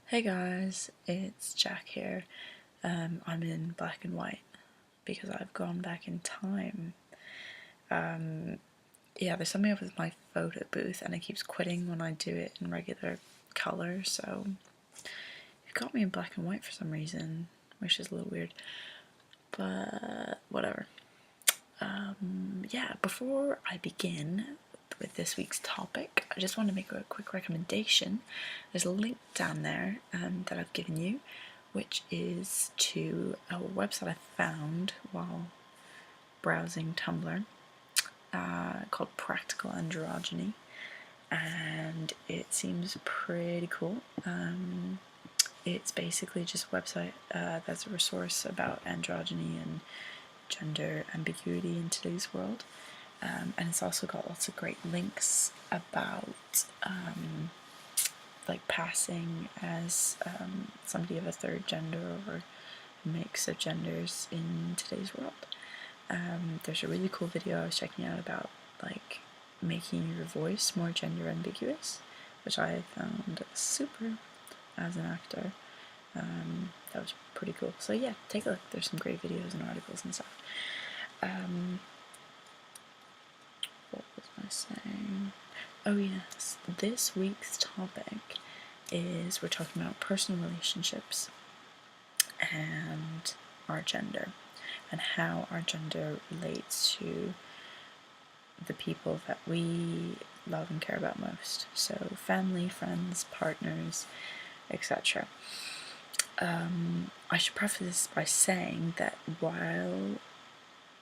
Hey guys, it's Jack here. I'm in black and white because I've gone back in time. Yeah, there's something up with my photo booth and it keeps quitting when I do it in regular color, so you've got me in black and white for some reason, which is a little weird, but whatever. Yeah, before I begin with this week's topic, I just want to make a quick recommendation. There's a link down there that I've given you, which is to a website I found while browsing Tumblr called Practical Androgyny, and it seems pretty cool. It's basically just a website that's a resource about androgyny and gender ambiguity in today's world. And it's also got lots of great links about like passing as somebody of a third gender or a mix of genders in today's world. There's a really cool video I was checking out about like making your voice more gender ambiguous, which I found super as an actor. That was pretty cool. So yeah, take a look. There's some great videos and articles and stuff. What was I saying? Oh yes, this week's topic is we're talking about personal relationships and our gender and how our gender relates to the people that we love and care about most. So family, friends, partners, etc. I should preface this by saying that while,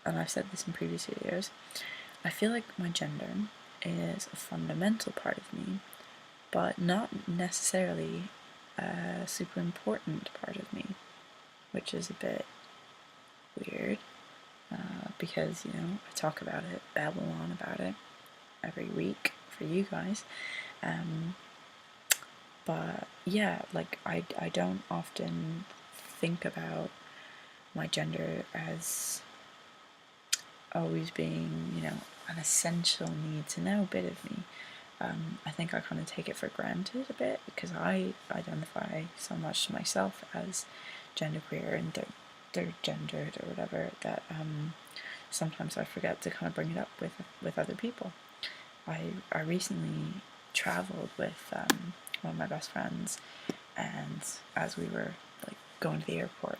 and I've said this in previous videos, I feel like my gender is a fundamental part of me, but not necessarily a super important part of me, which is a bit weird because, you know, I talk about it, babble on about it every week for you guys. But yeah, like I don't often think about my gender as always being, you know, an essential need to know bit of me. I think I kind of take it for granted a bit because I identify so much to myself as genderqueer and third gendered or whatever that sometimes I forget to kind of bring it up with other people. I recently traveled with one of my best friends, and as we were like going to the airport,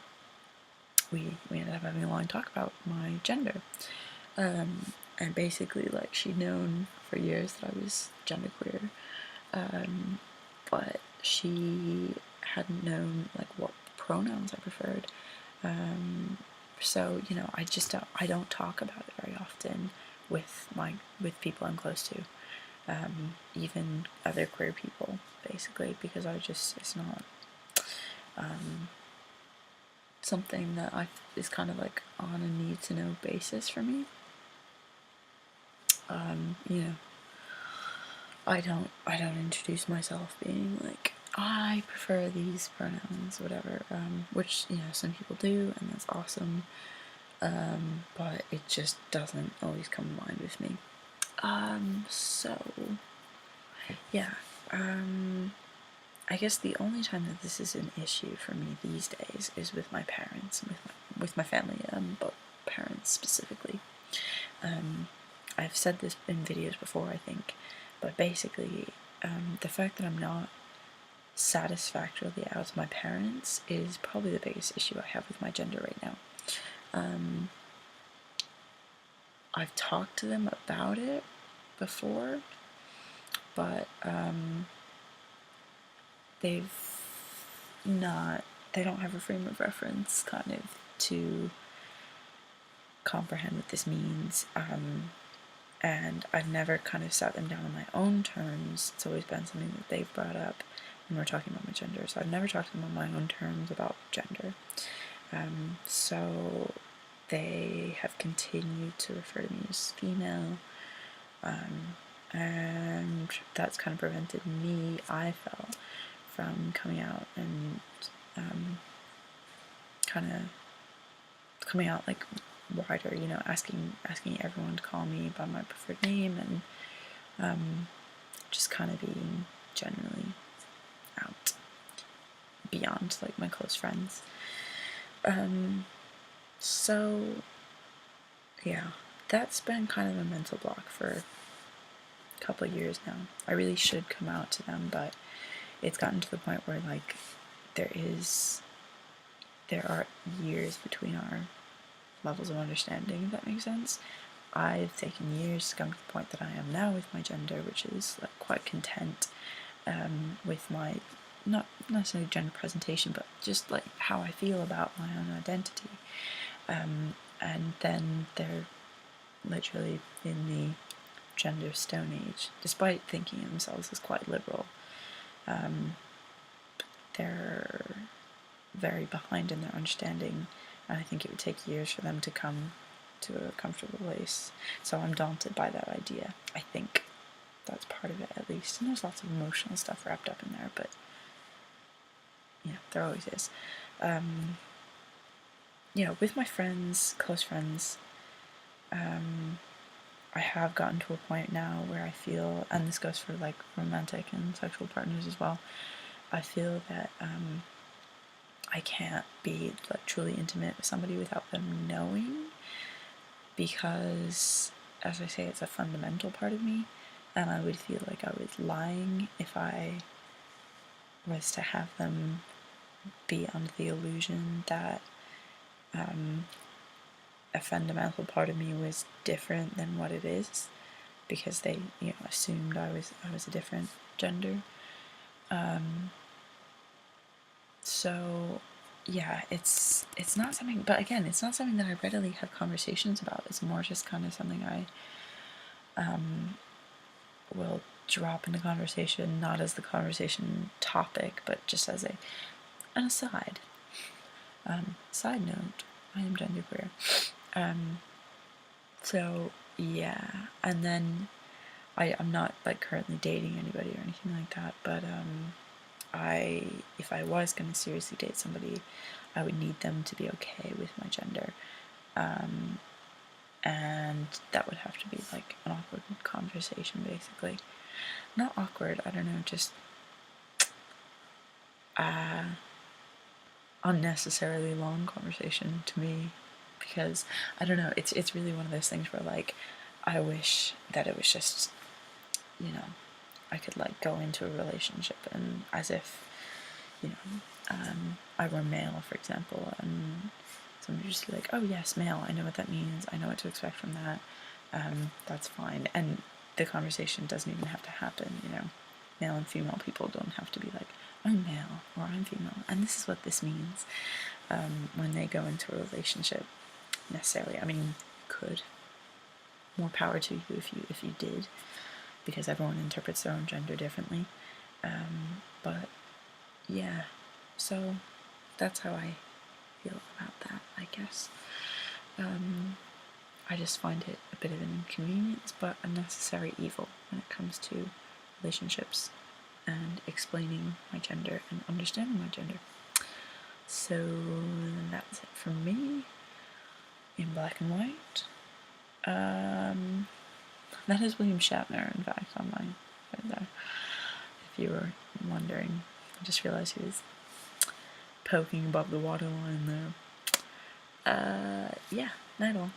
we ended up having a long talk about my gender. And basically, like, she'd known for years that I was genderqueer, but she hadn't known like what pronouns I preferred. So you know, I don't talk about it very often with people I'm close to, even other queer people, basically, because it's not something that is kind of like on a need to know basis for me. You know, I don't introduce myself being like, I prefer these pronouns, whatever, which, you know, some people do, and that's awesome, but it just doesn't always come to mind with me. So, yeah, I guess the only time that this is an issue for me these days is with my parents, and with my family, but parents specifically. I've said this in videos before, I think, but basically, the fact that I'm not satisfactorily out to my parents is probably the biggest issue I have with my gender right now. I've talked to them about it before, but they don't have a frame of reference kind of to comprehend what this means, and I've never kind of sat them down on my own terms. It's always been something that they've brought up when we're talking about my gender, so I've never talked to them on my own terms about gender. So they have continued to refer to me as female, and that's kind of prevented me, I felt, from coming out and kind of coming out like wider, you know, asking everyone to call me by my preferred name, and just kind of being generally out. beyond like my close friends. So yeah, that's been kind of a mental block for a couple of years now. I really should come out to them, but it's gotten to the point where like there are years between our levels of understanding, if that makes sense. I've taken years to come to the point that I am now with my gender, which is like quite content with my, not necessarily gender presentation, but just like how I feel about my own identity. And then they're literally in the gender stone age, despite thinking of themselves as quite liberal. They're very behind in their understanding, and I think it would take years for them to come to a comfortable place. So I'm daunted by that idea. I think that's part of it, at least. And there's lots of emotional stuff wrapped up in there, but yeah, there always is. With my friends, close friends, I have gotten to a point now where I feel, and this goes for like romantic and sexual partners as well, I feel that I can't be like truly intimate with somebody without them knowing, because, as I say, it's a fundamental part of me, and I would feel like I was lying if I was to have them be under the illusion that a fundamental part of me was different than what it is, because they, assumed I was a different gender. So yeah, it's not something, but again, it's not something that I readily have conversations about. It's more just kind of something I will drop into conversation, not as the conversation topic, but just as an aside. Side note, I am genderqueer. So yeah, and then I'm not like currently dating anybody or anything like that, but if I was going to seriously date somebody, I would need them to be okay with my gender, and that would have to be like an awkward conversation, basically. Not awkward, I don't know, just unnecessarily long conversation to me, because I don't know, it's really one of those things where like I wish that it was just, I could like go into a relationship and as if, I were male, for example, and somebody would just be like, oh yes, male, I know what that means, I know what to expect from that, that's fine, and the conversation doesn't even have to happen, male and female people don't have to be like, I'm male or I'm female and this is what this means when they go into a relationship, necessarily. I mean, you could. More power to you if you did, because everyone interprets their own gender differently. But yeah, so that's how I feel about that, I guess. I just find it a bit of an inconvenience, but a necessary evil when it comes to relationships and explaining my gender and understanding my gender. So that's it from me in black and white. That is William Shatner, in fact, on my right there. If you were wondering, I just realized he was poking above the waterline there. Yeah, night all.